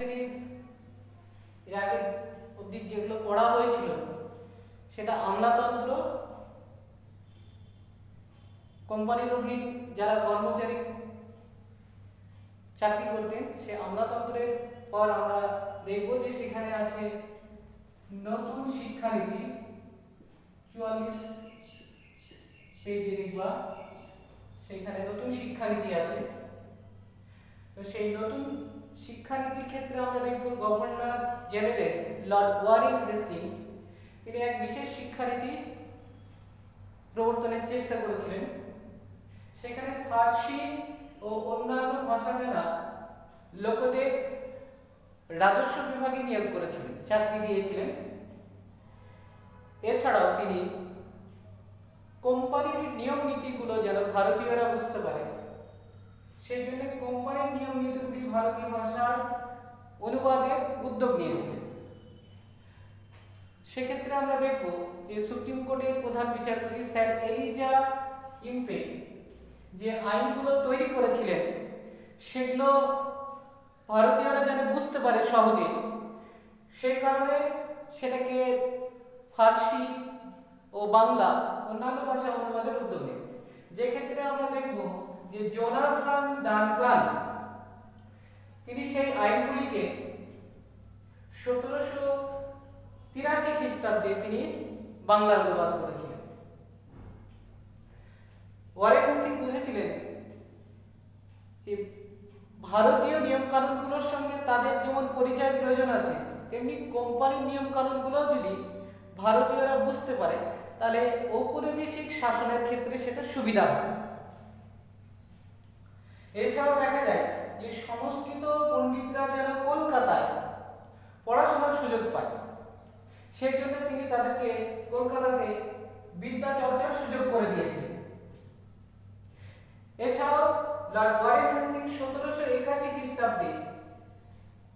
শ্রেণীর এর আগে অবধি যেগুলো পড়া হয়েছিল সেটা আমলাতন্ত্র, কোম্পানির অধীন যারা কর্মচারী চাকরি করতেন সে আমলাতন্ত্রের পর আমরা দেখব যে সেখানে আছে নতুন শিক্ষানীতি, 44 পেজে দেখবা সেখানে নতুন শিক্ষানীতি আছে। তো সেই নতুন শিক্ষানীতির ক্ষেত্রে আমরা দেখব governor general Lord Warren Hastings তিনি এক বিশেষ শিক্ষানীতি প্রবর্তনের চেষ্টা করেছিলেন। সেখানে ফার্সি ও অন্যান্য ভাষা জানা লোকদের রাজস্ব বিভাগে নিয়োগ করেছিলেন, চাকরি দিয়েছিলেন। এছাড়াও তিনি কোম্পানির নিয়ম নীতিগুলো যেন ভারতীয়রা বুঝতে পারে সেই জন্য কোম্পানির নিয়ম নীতিগুলি ভারতীয় ভাষার অনুবাদের উদ্যোগ নিয়েছিলেন। সেক্ষেত্রে আমরা দেখব যে সুপ্রিম কোর্টের প্রধান বিচারপতি স্যার এলিজা ইমফে যে আইনগুলো তৈরি করেছিলেন সেগুলো ভারতীয়রা যেন বুঝতে পারে সহজে, সেই কারণে সেটাকে ফার্সি ও বাংলা অন্যান্য ভাষা অনুবাদের উদ্যোগ নেন। যে ক্ষেত্রে আমরা দেখব যে জোনাথন ডানকান তিনি সেই আইনগুলিকে 1783 খ্রিস্টাব্দে তিনি বাংলা অনুবাদ করেছিলেন। ওয়ারেন হেস্টিংস বুঝেছিলেন যে ভারতীয় নিয়ম কানুনগুলোর সঙ্গে তাদের যেমন পরিচয় প্রয়োজন আছে তেমনি কোম্পানির নিয়ম কানুনগুলো যদি ভারতীয়রা বুঝতে পারে তাহলে ঔপনিবেশিক শাসনের ক্ষেত্রে সেটা সুবিধা হয়। এছাড়াও দেখা যায় যে সংস্কৃত পণ্ডিতরা যেন কলকাতায় পড়াশোনার সুযোগ পায় সেই জন্য তিনি তাদেরকে কলকাতাতে বিদ্যা চর্চার সুযোগ করে দিয়েছিলেন। এছাড়াও লর্ড ওয়ারেন হেস্টিংস 1781 খ্রিস্টাব্দে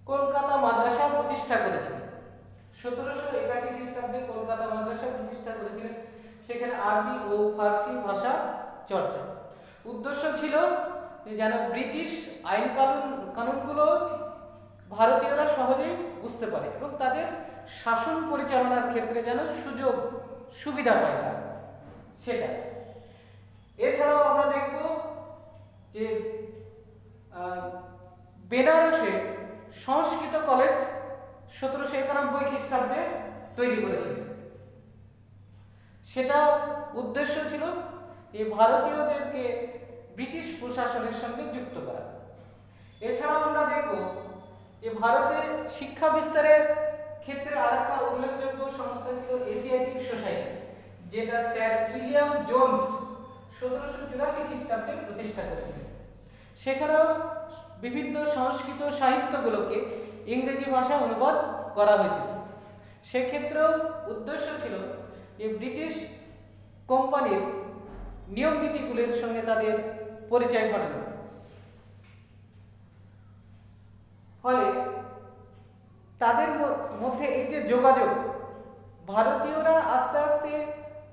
কলকাতা মাদ্রাসা প্রতিষ্ঠা করেছিলেন। 1781 খ্রিস্টাব্দে কলকাতা মাদ্রাসা প্রতিষ্ঠা করেছিলেন। সেখানে আরবি ও ফার্সি ভাষা চর্চা উদ্দেশ্য ছিল যেন ব্রিটিশ আইন কানুনগুলো ভারতীয়রা সহজেই বুঝতে পারে এবং তাদের শাসন পরিচালনার ক্ষেত্রে যেন সুযোগ সুবিধা পায় তারা সেটা। এছাড়াও আমরা দেখব যে বেনারসে সংস্কৃত কলেজ 1791 খ্রিস্টাব্দে তৈরি করেছিল। সেটা উদ্দেশ্য ছিল যে ভারতীয়দেরকে ব্রিটিশ প্রশাসনের সঙ্গে যুক্ত করা। এছাড়াও আমরা দেখব যে ভারতে শিক্ষা বিস্তারের ক্ষেত্রে আরেকটা উল্লেখযোগ্য সংস্থা ছিল এশিয়াটিক সোসাইটি, যেটা স্যার উইলিয়াম জোন্স 1784 খ্রিস্টাব্দে প্রতিষ্ঠা করেছিলেন। সেখানেও বিভিন্ন সংস্কৃত সাহিত্যগুলোকে ইংরেজি ভাষায় অনুবাদ করা হয়েছিল। সেক্ষেত্রেও উদ্দেশ্য ছিল যে ব্রিটিশ কোম্পানির নিয়ম নীতিগুলির সঙ্গে তাদের পরিচয় ঘটানো। ফলে তাদের মধ্যে এই যে যোগাযোগ, ভারতীয়রা আস্তে আস্তে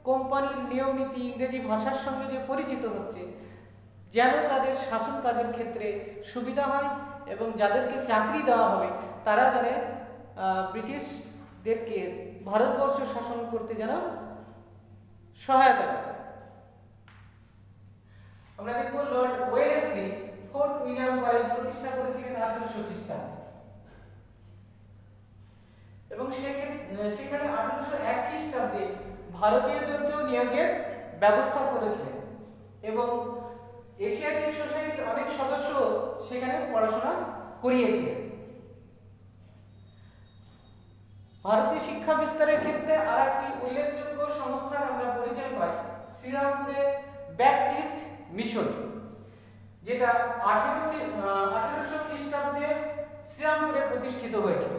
কোম্পানির নিয়ম নীতি ইংরেজি ভাষার সঙ্গে যে পরিচিত হচ্ছে যেন তাদের শাসন কাজের ক্ষেত্রে সুবিধা হয় এবং যাদেরকে চাকরি দেওয়া হবে তারা যেন ব্রিটিশদেরকে ভারতবর্ষ শাসন করতে যেন সহায়তা করে। আমরা দেখব Lord Wellesley fort William college প্রতিষ্ঠা করেছিলেন 1800 খ্রিস্টাব্দে এবং সেখানে 1801 খ্রিস্টাব্দে ভারতীয়দেরকেও নিয়োগের ব্যবস্থা করেছিলেন এবং এশিয়াটিক সোসাইটির অনেক সদস্য সেখানে পড়াশোনা করিয়েছিলেন। ভারতীয় শিক্ষা বিস্তারের ক্ষেত্রে আরেকটি উল্লেখযোগ্য সংস্থার আমরা পরিচয় পাই শ্রীরামপুরে ব্যাপটিস্ট মিশন, যেটা 1800 খ্রিস্টাব্দে শ্রীরামপুরে প্রতিষ্ঠিত হয়েছিল।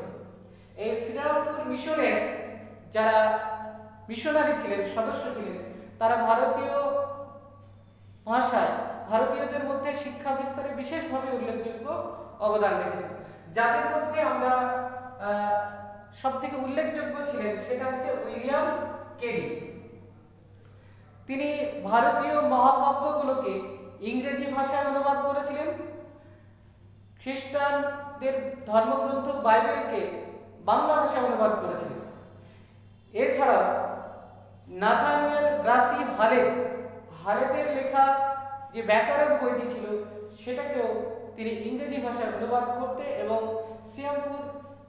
এই শ্রীরামপুর মিশনের যারা মিশনারি ছিলেন, সদস্য ছিলেন, তারা ভারতীয় ভাষায় ভারতীয়দের মধ্যে শিক্ষা বিস্তারে বিশেষভাবে উল্লেখযোগ্য অবদান রেখেছেন। যাদের মধ্যে আমরা সবথেকে উল্লেখযোগ্য ছিলেন সেটা হচ্ছে উইলিয়াম কেরি। তিনি ভারতীয় মহাকাব্যগুলোকে ইংরেজি ভাষায় অনুবাদ করেছিলেন। খ্রিস্টান খ্রিস্টানদের ধর্মগ্রন্থ বাইবেলকে বাংলা ভাষায় অনুবাদ করেছিলেন। এছাড়াও নাথানিয়েল ব্রাসি হালেদের লেখা যে ব্যাকরণ বইটি ছিল সেটাকেও তিনি ইংরেজি ভাষায় অনুবাদ করতে এবং শ্রীরামপুর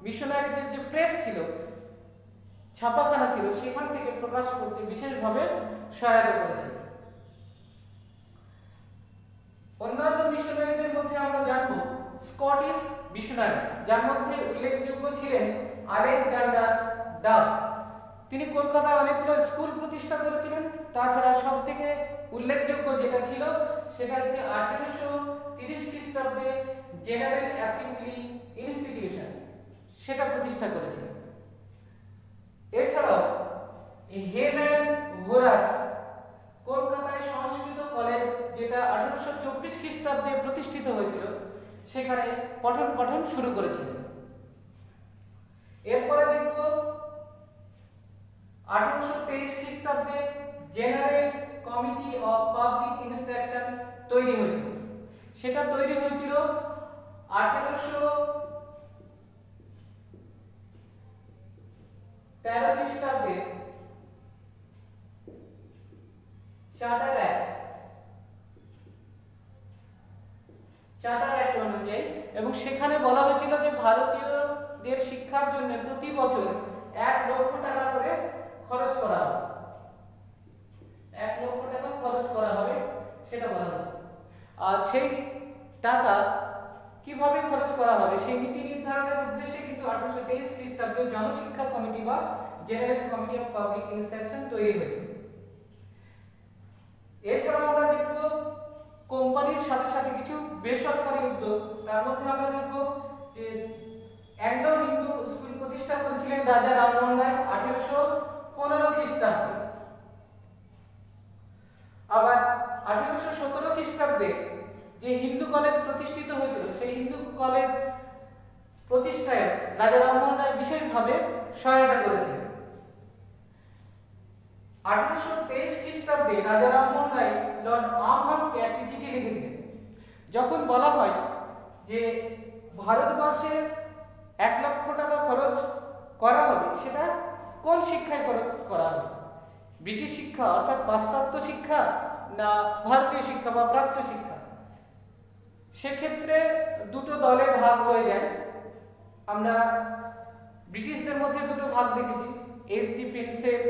মিশনারিদের যে প্রেস ছিল, ছাপাখানা ছিল, সেখান থেকে প্রকাশ করতে বিশেষভাবে সহায়তা করেছিলেন। অন্যান্য মিশনারিদের মধ্যে আমরা জানব স্কটিশ মিশনারি, যার মধ্যে উল্লেখযোগ্য ছিলেন আলেকজান্ডার ডাব। তিনি কলকাতায় অনেকগুলো স্কুল প্রতিষ্ঠা করেছিলেন। তাছাড়া সব থেকে উল্লেখযোগ্য যেটা ছিল সেটা হচ্ছে 1830 খ্রিস্টাব্দে জেনারেল অ্যাসেম্বলি ইনস্টিটিউশন, সেটা প্রতিষ্ঠা করেছিলেন। এছাড়াও হেম্যান হোরাস কলকাতায় সংস্কৃত কলেজ, যেটা 1824 খ্রিস্টাব্দে প্রতিষ্ঠিত হয়েছিল, সেখানে পঠন পাঠন শুরু করেছিলেন। এরপরে দেখব 1823 খ্রিস্টাব্দে general committee of public instruction তৈরি হয়েছিল। সেটা তৈরি হয়েছিল 1813 খ্রিস্টাব্দে চার্টার অ্যাক্ট অনুযায়ী, এবং সেখানে বলা হয়েছিল যে ভারতীয়দের শিক্ষার জন্য প্রতি বছর 1 লক্ষ টাকা করে খরচ করা হবে। 1 লক্ষ টাকা খরচ করা হবে সেটা বলা হয়েছে। আর সেই টাকা কিভাবে খরচ করা হবে সেই নীতি নির্ধারণের উদ্দেশ্যে কিন্তু 1823 খ্রিস্টাব্দে জনশিক্ষা কমিটি বা general committee of public instruction তৈরি হয়েছে। এছাড়া আমরা দেখব কোম্পানির সাথে সাথে কিছু বেসরকারি উদ্যোগ। তার মধ্যে আমরা দেখব যে অ্যাংলো হিন্দু স্কুল প্রতিষ্ঠা করেছিলেন রাজা রামমোহন রায় 1815 খ্রিস্টাব্দে। আবার 1817 খ্রিস্টাব্দে যে হিন্দু কলেজ প্রতিষ্ঠিত হয়েছিল, সেই হিন্দু কলেজ প্রতিষ্ঠায় রাজা রামমোহন রায় বিশেষভাবে সহায়তা করেছিলেন। 1823 খ্রিস্টাব্দে রাজা রামমোহন রায় লর্ড আমহার্স্টকে একটি চিঠি লিখেছিলেন। যখন বলা হয় যে ভারতবর্ষে 1 লক্ষ টাকা খরচ করা হবে, সেটা কোন শিক্ষায় খরচ করা হবে? ব্রিটিশ শিক্ষা অর্থাৎ পাশ্চাত্য শিক্ষা না ভারতীয় শিক্ষা বা প্রাচ্য শিক্ষা? সেক্ষেত্রে দুটো দলে ভাগ হয়ে যায়। আমরা ব্রিটিশদের মধ্যে দুটো ভাগ দেখেছি, এস.ডি. Prinsep,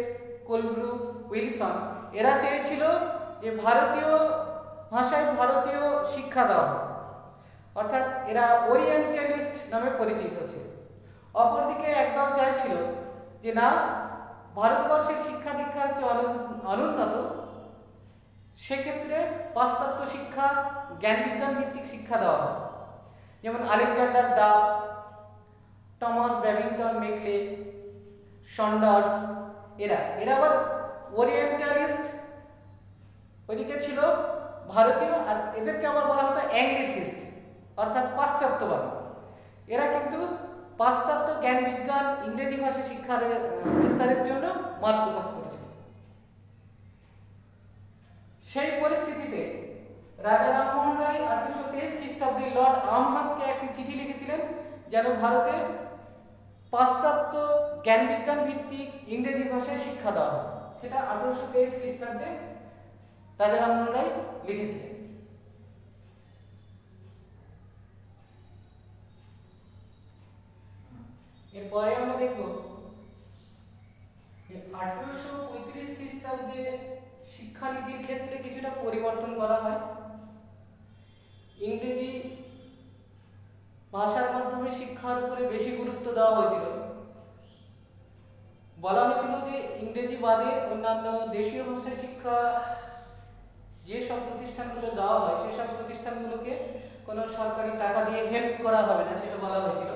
Colebrooke, Wilson. এরা চেয়েছিল যে ভারতীয় ভাষায় ভারতীয় শিক্ষা দেওয়া, অর্থাৎ এরা ওরিয়েন্টালিস্ট নামে পরিচিত ছিল। অপরদিকে একদল চাইছিল যে না, ভারতবর্ষের শিক্ষা দীক্ষা হচ্ছে অনুন্নত, সেক্ষেত্রে পাশ্চাত্য শিক্ষা, জ্ঞান বিজ্ঞান ভিত্তিক শিক্ষা দেওয়া হয়। যেমন আলেকজান্ডার ডাব, টমাস ব্যাবিংটন মেকলে, সন্ডার্স, এরা আবার ওরিয়েন্টালিস্ট। ওইদিকে ছিল ভারতীয়, আর এদেরকে আবার বলা হতো অ্যাংলিসিস্ট অর্থাৎ পাশ্চাত্যবাদী। এরা কিন্তু পাশ্চাত্য জ্ঞান বিজ্ঞান ইংরেজি ভাষা শিক্ষার বিস্তারের জন্য মত প্রকাশ করেছিল। সেই পরিস্থিতিতে রাজা রামমোহন রায় 1823 খ্রিস্টাব্দে লর্ড আমহার্স্টকে একটি চিঠি লিখেছিলেন যেন ভারতে পাশ্চাত্য জ্ঞান বিজ্ঞান ভিত্তিক ইংরেজি ভাষায় শিক্ষা দেওয়া হয়। সেটা 1823 খ্রিস্টাব্দে রাজা রামমোহন রায় লিখেছিলেন। এরপরে আমরা দেখব 1835 খ্রিস্টাব্দে শিক্ষানীতির ক্ষেত্রে কিছুটা পরিবর্তন করা হয়। ইংরেজি ভাষার মাধ্যমে শিক্ষার উপরে বেশি গুরুত্ব দেওয়া হয়েছিল। বলা হয়েছিল যে ইংরেজি বাদে অন্যান্য দেশীয় ভাষায় শিক্ষা যে সব প্রতিষ্ঠানগুলো দেওয়া হয়, সেসব প্রতিষ্ঠানগুলোকে কোনো সরকারি টাকা দিয়ে হেল্প করা হবে না, সেটা বলা হয়েছিল।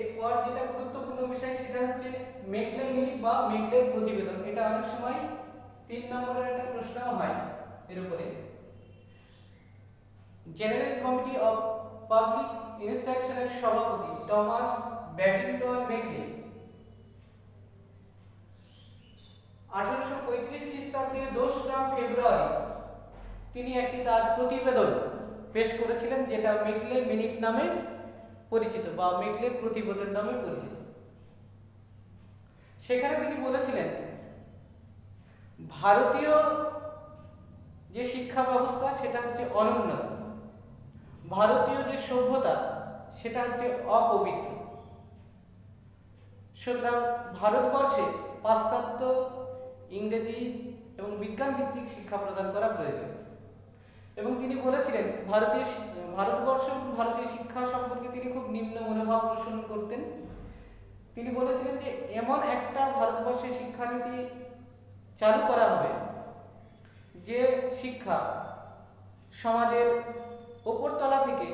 এরপর যেটা গুরুত্বপূর্ণ বিষয় সেটা হচ্ছে মেকলে মিলি বা মেকলের প্রতিবেদন। এটা অনেক সময় 3 নম্বরের একটা প্রশ্ন হয় এর উপরে। জেনারেল কমিটি অফ পাবলিক ইনস্ট্রাকশনের সভাপতি টমাস ব্যাবিংটন মেকলে 1835 খ্রিস্টাব্দে 2রা ফেব্রুয়ারি তিনি একটি তার প্রতিবেদন পেশ করেছিলেন, যেটা মেকলে মিনিট নামে পরিচিত বা মেকলে প্রতিবেদন নামে পরিচিত। সেখানে তিনি বলেছিলেন ভারতীয় যে শিক্ষা ব্যবস্থা সেটা হচ্ছে অনুন্নত, ভারতীয় যে সভ্যতা সেটা হচ্ছে অপবিত্র। সুতরাং ভারতবর্ষে পাশ্চাত্য, ইংরেজি এবং বিজ্ঞান ভিত্তিক শিক্ষা প্রদান করা প্রয়োজন। এবং তিনি বলেছিলেন ভারতবর্ষ এবং ভারতীয় শিক্ষা সম্পর্কে তিনি খুব নিম্ন মনোভাব পোষণ করতেন। তিনি বলেছিলেন যে এমন একটা ভারতবর্ষে শিক্ষানীতি চালু করা হবে যে শিক্ষা সমাজের ওপর তলা থেকে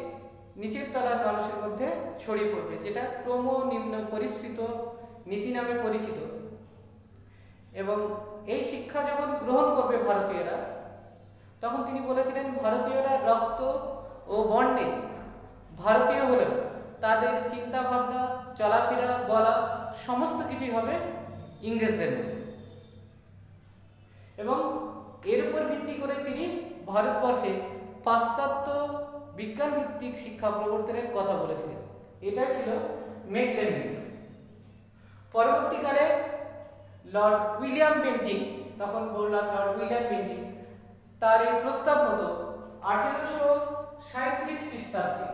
নিচের তলার মানুষের মধ্যে ছড়িয়ে পড়বে, যেটা ক্রম নিম্ন পরিশ্রিত নীতি নামে পরিচিত। এবং এই শিক্ষা যখন গ্রহণ করবে ভারতীয়রা, তখন তিনি বলেছিলেন ভারতীয়রা রক্ত ও বর্ণে ভারতীয় হলেও তাদের চিন্তা ভাবনা, চলাফেরা, বলা সমস্ত কিছুই হবে ইংরেজদের মতো। এবং এর উপর ভিত্তি করে তিনি ভারতবর্ষে পাশ্চাত্য বিজ্ঞান ভিত্তিক শিক্ষা প্রবর্তনের কথা বলেছিলেন। এটাই ছিল মেকলে মিনিট। পরবর্তীকালে লর্ড উইলিয়াম বেন্টিং, তখন বললাম লর্ড উইলিয়াম বেন্টিং, তার এই প্রস্তাব মতো 1837 খ্রিস্টাব্দে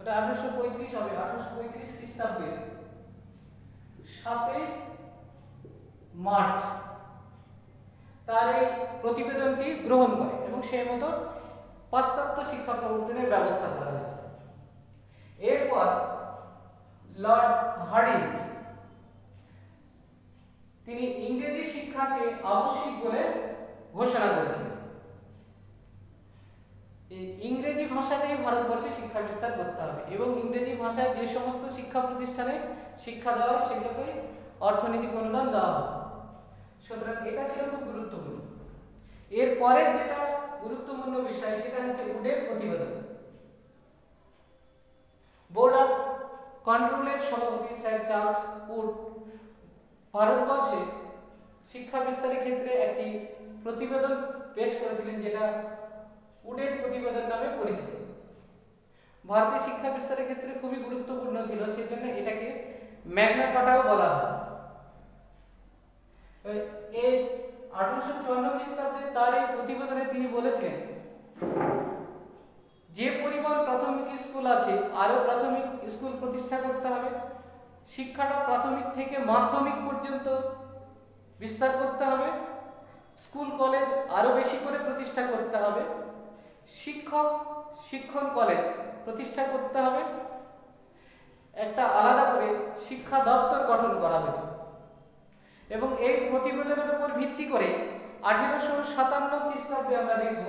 ওটা 1835 হবে, 1835 খ্রিস্টাব্দের 7 মার্চ তার এই প্রতিবেদনটি গ্রহণ করে এবং সেই মতো পাশ্চাত্য শিক্ষা প্রবর্তনের ব্যবস্থা করা হয়েছে। এরপর লর্ড হার্ডিঞ্জ তিনি ইংরেজি শিক্ষাকে আবশ্যিক বলে ঘোষণা করেছিলেন। ইংরেজি ভাষাতেই ভারতবর্ষে শিক্ষা বিস্তার করতে হবে এবং ইংরেজি ভাষায় যে সমস্ত শিক্ষা প্রতিষ্ঠানে শিক্ষা দেওয়া হয় সেগুলোকে অর্থনৈতিক অনুদান দেওয়া হবে। সুতরাং এটা ছিল খুব গুরুত্বপূর্ণ। এর পরের যেটা গুরুত্বপূর্ণ বিষয় সেটা হচ্ছে উডের প্রতিবেদন। বোর্ড অফ কন্ট্রোলের সভাপতি স্যার চার্লস উড ভারতবর্ষে শিক্ষা বিস্তারের ক্ষেত্রে একটি প্রতিবেদন পেশ করেছিলেন, যেটা উডের প্রতিবেদন নামে পরিচিত। ভারতের শিক্ষা বিস্তারের ক্ষেত্রে খুবই গুরুত্বপূর্ণ ছিল, সেজন্য এটাকে ম্যাগনা কার্টাও বলা হয়। এই 1854 খ্রিস্টাব্দে তার এই প্রতিবেদনে তিনি বলেছিলেন যে পরিমাণ প্রাথমিক স্কুল আছে আরো প্রাথমিক স্কুল প্রতিষ্ঠা করতে হবে, শিক্ষাটা প্রাথমিক থেকে মাধ্যমিক পর্যন্ত বিস্তার করতে হবে, স্কুল কলেজ আরো বেশি করে প্রতিষ্ঠা করতে হবে, শিক্ষণ কলেজ প্রতিষ্ঠা করতে হবে, একটা আলাদা করে শিক্ষা দপ্তর গঠন করা হয়েছে। এবং এই প্রতিবেদনের উপর ভিত্তি করে 1857 খ্রিস্টাব্দে আমরা দেখব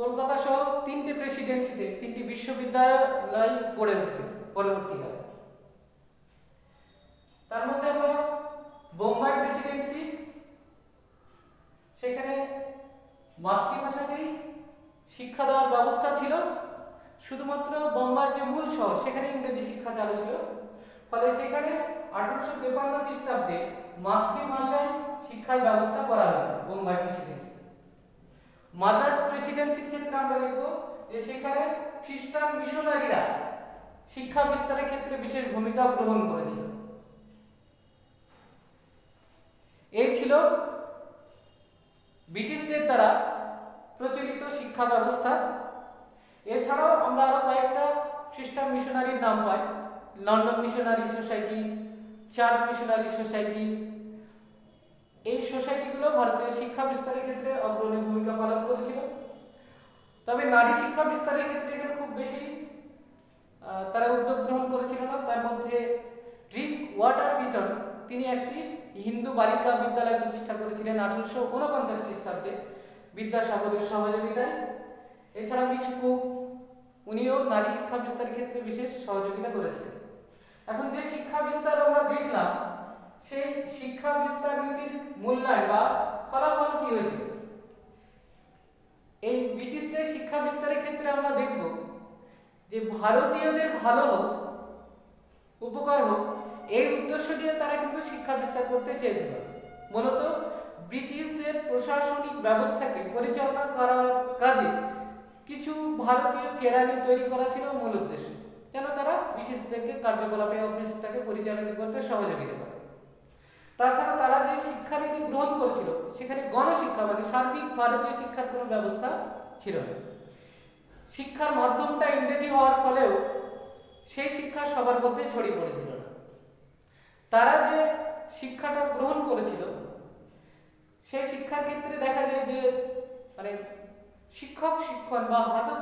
কলকাতা সহ 3টে প্রেসিডেন্সিতে 3টি বিশ্ববিদ্যালয় গড়ে উঠেছে পরবর্তীকালে। তার মধ্যে আমরা বোম্বাই প্রেসিডেন্সি, সেখানে মাতৃভাষাতেই শিক্ষা দেওয়ার ব্যবস্থা ছিল, শুধুমাত্র বোম্বার যে মূল শহর সেখানে ইংরেজি শিক্ষা চালু ছিল। ফলে সেখানে 1853 খ্রিস্টাব্দে মাতৃভাষায় শিক্ষার ব্যবস্থা করা হয়েছে বোম্বাই প্রেসিডেন্সি। মাদ্রাজ প্রেসিডেন্সির ক্ষেত্রে আমরা দেখব যে সেখানে খ্রিস্টান মিশনারিরা শিক্ষা বিস্তারের ক্ষেত্রে বিশেষ ভূমিকা গ্রহণ করেছিল। এই ছিল ব্রিটিশদের দ্বারা প্রচলিত শিক্ষা ব্যবস্থা। এছাড়াও আমরা আরো কয়েকটা খ্রিস্টান মিশনারির নাম পাই, London missionary society, church missionary society. এই সোসাইটিগুলো ভারতের শিক্ষা বিস্তারের ক্ষেত্রে অগ্রণী ভূমিকা পালন করেছিল। তবে নারী শিক্ষা বিস্তারের ক্ষেত্রে এখানে খুব বেশি তারা উদ্যোগ গ্রহণ করেছিল না। তার মধ্যে ড্রিঙ্ক ওয়াটার বিটন তিনি একটি হিন্দু বালিকা বিদ্যালয় প্রতিষ্ঠা করেছিলেন 1849 খ্রিস্টাব্দে বিদ্যাসাগরের সহযোগিতায়। এছাড়া মিস কুক উনিও নারী শিক্ষা বিস্তারের ক্ষেত্রে বিশেষ সহযোগিতা করেছিলেন। এখন যে শিক্ষা বিস্তার আমরা দেখলাম, সেই শিক্ষা বিস্তার নীতির মূল্যায়ন বা ফলাফল কি হয়েছে? এই ব্রিটিশদের শিক্ষা বিস্তারের ক্ষেত্রে আমরা দেখব যে ভারতীয়দের ভালো হোক, উপকার হোক, এই উদ্দেশ্য নিয়ে তারা কিন্তু শিক্ষা বিস্তার করতে চেয়েছিল। মূলত ব্রিটিশদের প্রশাসনিক ব্যবস্থাকে পরিচালনা করার কাজে কিছু ভারতীয় কেরানি তৈরি করা ছিল মূল উদ্দেশ্য, যেন তারা ব্রিটিশদেরকে কার্যকলাপে অফিসটাকে পরিচালনা করতে সহযোগিতা করে। তাছাড়া তারা যে শিক্ষানীতি গ্রহণ করেছিল সেখানে গণশিক্ষা মানে সার্বিক ভারতীয় শিক্ষার কোনো ব্যবস্থা ছিল না। শিক্ষার মাধ্যমটা ইংরেজি হওয়ার ফলেও সেই শিক্ষা সবার মধ্যে ছড়িয়ে পড়েছিল না। তারা যে শিক্ষাটা গ্রহণ করেছিল সেই শিক্ষার ক্ষেত্রে দেখা যায় যে মানে শিক্ষক শিক্ষণ বা হাতে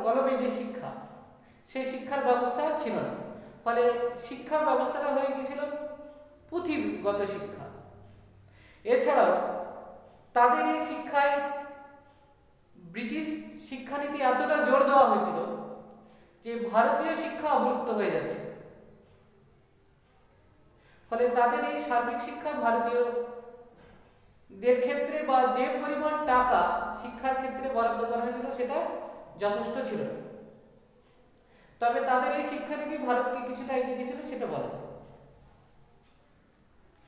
কলমে যে শিক্ষা, সেই শিক্ষার ব্যবস্থা ছিল না। ফলে শিক্ষা ব্যবস্থাটা হয়ে গিয়েছিল পুঁথিগত শিক্ষা। এছাড়াও তাদের এই শিক্ষায় ব্রিটিশ শিক্ষানীতি এতটা জোর দেওয়া হয়েছিল যে ভারতীয় শিক্ষা অবলুপ্ত হয়ে যাচ্ছে। ফলে তাদের এই সার্বিক শিক্ষা ভারতীয়দের ক্ষেত্রে বা যে পরিমাণ টাকা শিক্ষার ক্ষেত্রে বরাদ্দ করা হয়েছিল সেটা যথেষ্ট ছিল না। তবে তাদের এই শিক্ষানীতি ভারতকে কিছুটা এগিয়ে দিয়েছিল সেটা বলা যায়।